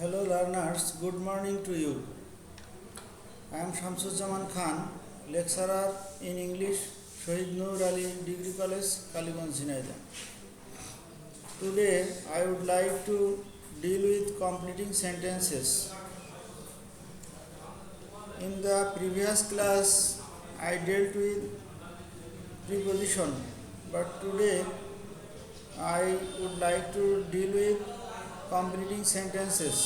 Hello learners, good morning to you. I am Shamsuzzaman Khan, lecturer in English, Shahid Noor Ali Degree College, Kaliganj, Jhinjai. Today I would like to deal with completing sentences. In the previous class I dealt with preposition, but today I would like to deal with completing sentences.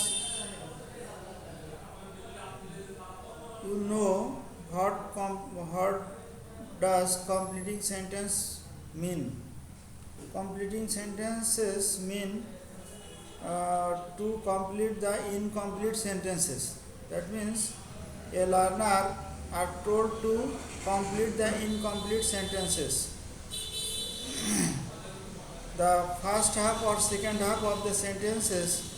You know what does completing sentence mean? Completing sentences mean to complete the incomplete sentences. That means a learner are told to complete the incomplete sentences. The first half or second half of the sentences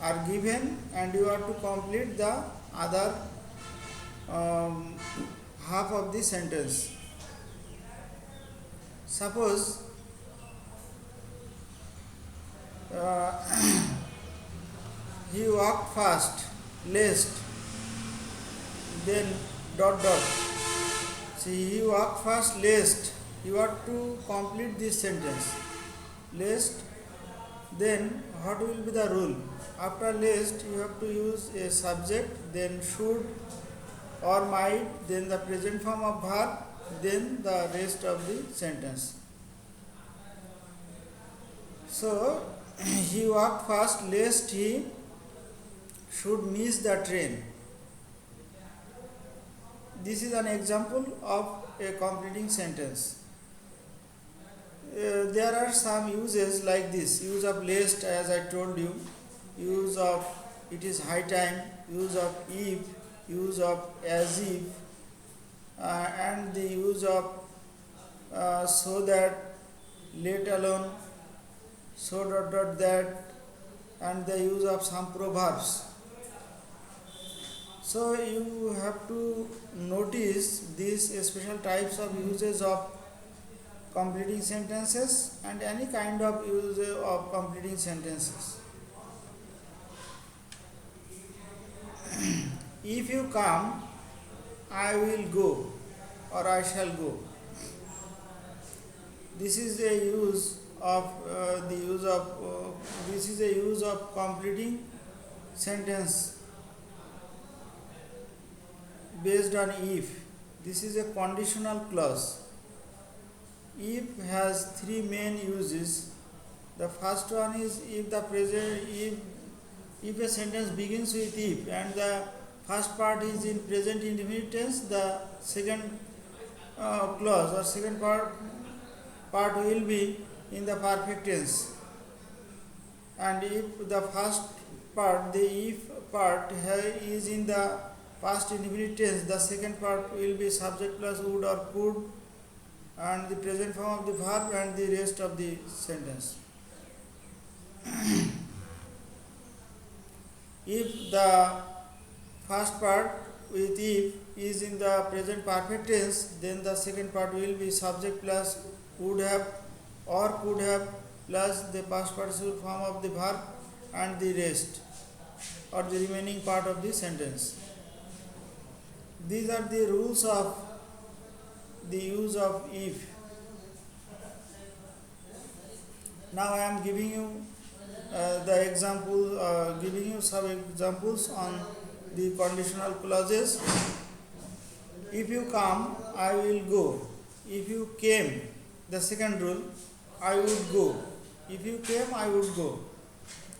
are given and you are to complete the other half of the sentence. Suppose he walked fast, laced, then dot dot. See, he walked fast, laced. You have to complete this sentence. Laced, then what will be the rule? After laced, you have to use a subject, then should or might, then the present form of verb, then the rest of the sentence. So, he walked fast lest he should miss the train. This is an example of a completing sentence. There are some uses like this: use of lest, as I told you, use of it is high time, use of if, use of as if, and the use of so that, let alone, so dot dot that, and the use of some proverbs. So you have to notice these special types of uses of completing sentences and any kind of use of completing sentences. If you come, I will go or I shall go. This is a use of this is a use of completing sentence based on if. This is a conditional clause. If has three main uses. The first one is if the present if a sentence begins with if and the first part is in present indefinite tense, the second clause or second part will be in the perfect tense. And if the first part, the if part is in the past indefinite tense, the second part will be subject plus would or could and the present form of the verb and the rest of the sentence. If the first part with if is in the present perfect tense, then the second part will be subject plus would have or could have plus the past participle form of the verb and the rest or the remaining part of the sentence. These are the rules of the use of if. Now I am giving you giving you some examples on the conditional clauses. If you come, I will go. If you came, the second rule, I would go. If you came, I would go.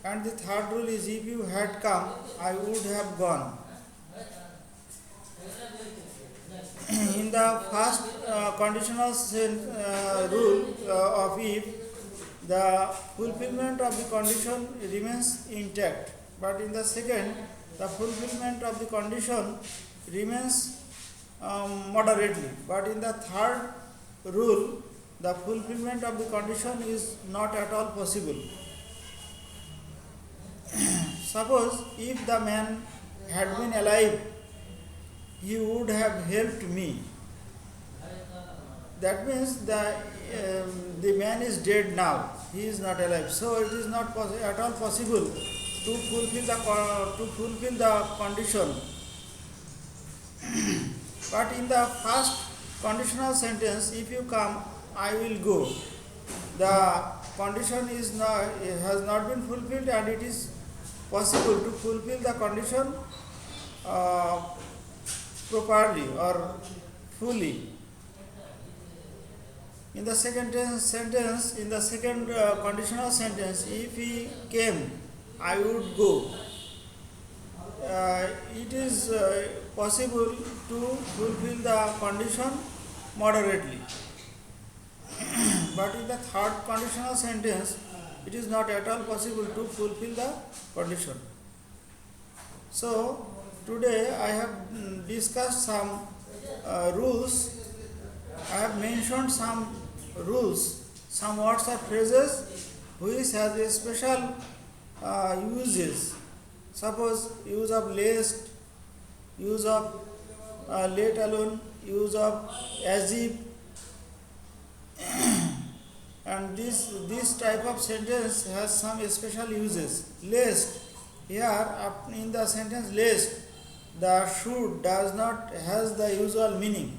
And the third rule is if you had come, I would have gone. In the first conditional rule of if, the fulfillment of the condition remains intact, but in the second, the fulfillment of the condition remains moderately, but in the third rule, the fulfillment of the condition is not at all possible. Suppose if the man had been alive, he would have helped me. That means the man is dead now. He is not alive. So it is not at all possible to fulfill the condition. But in the first conditional sentence, if you come, I will go. The condition has not been fulfilled, and it is possible to fulfill the condition properly or fully. In the second sentence, in the second conditional sentence, if he came, I would go. It is possible to fulfill the condition moderately. But in the third conditional sentence, it is not at all possible to fulfill the condition. So, today I have discussed some rules. I have mentioned some rules, some words or phrases which has a special uses. Suppose use of lest, use of let alone, use of as if, and this type of sentence has some special uses. Lest, here in the sentence lest, the should does not has the usual meaning.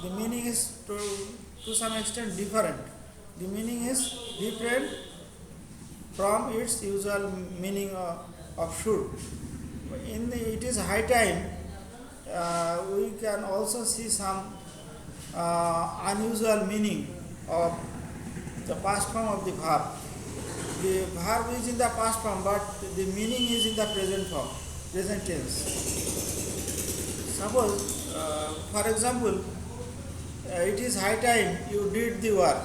The meaning is to some extent different. The meaning is different from its usual meaning of should. It is high time. We can also see some unusual meaning of the past form of the verb. The verb is in the past form, but the meaning is in the present form, present tense. Suppose, for example, it is high time you did the work,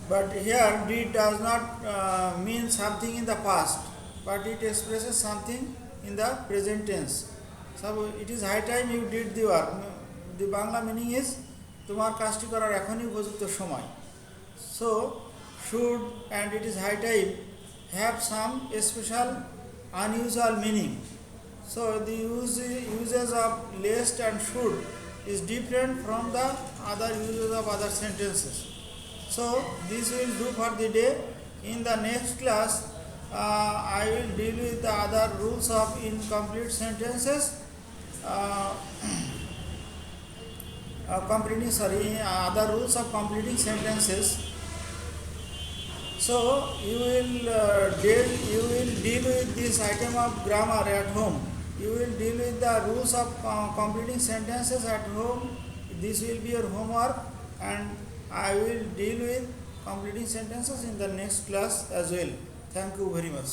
but here did does not mean something in the past, but it expresses something in the present tense. So it is high time you did the work. The Bangla meaning is তোমার কাজটি করার এখনই উপযুক্ত সময়. So should and it is high time have some special unusual meaning. So the uses of lest and should is different from the other uses of other sentences. So this will do for the day. In the next class, I will deal with the other rules of incomplete sentences. Other rules of completing sentences. So you will deal with this item of grammar at home. You will deal with the rules of completing sentences at home. This will be your homework, and I will deal with completing sentences in the next class as well. Thank you very much.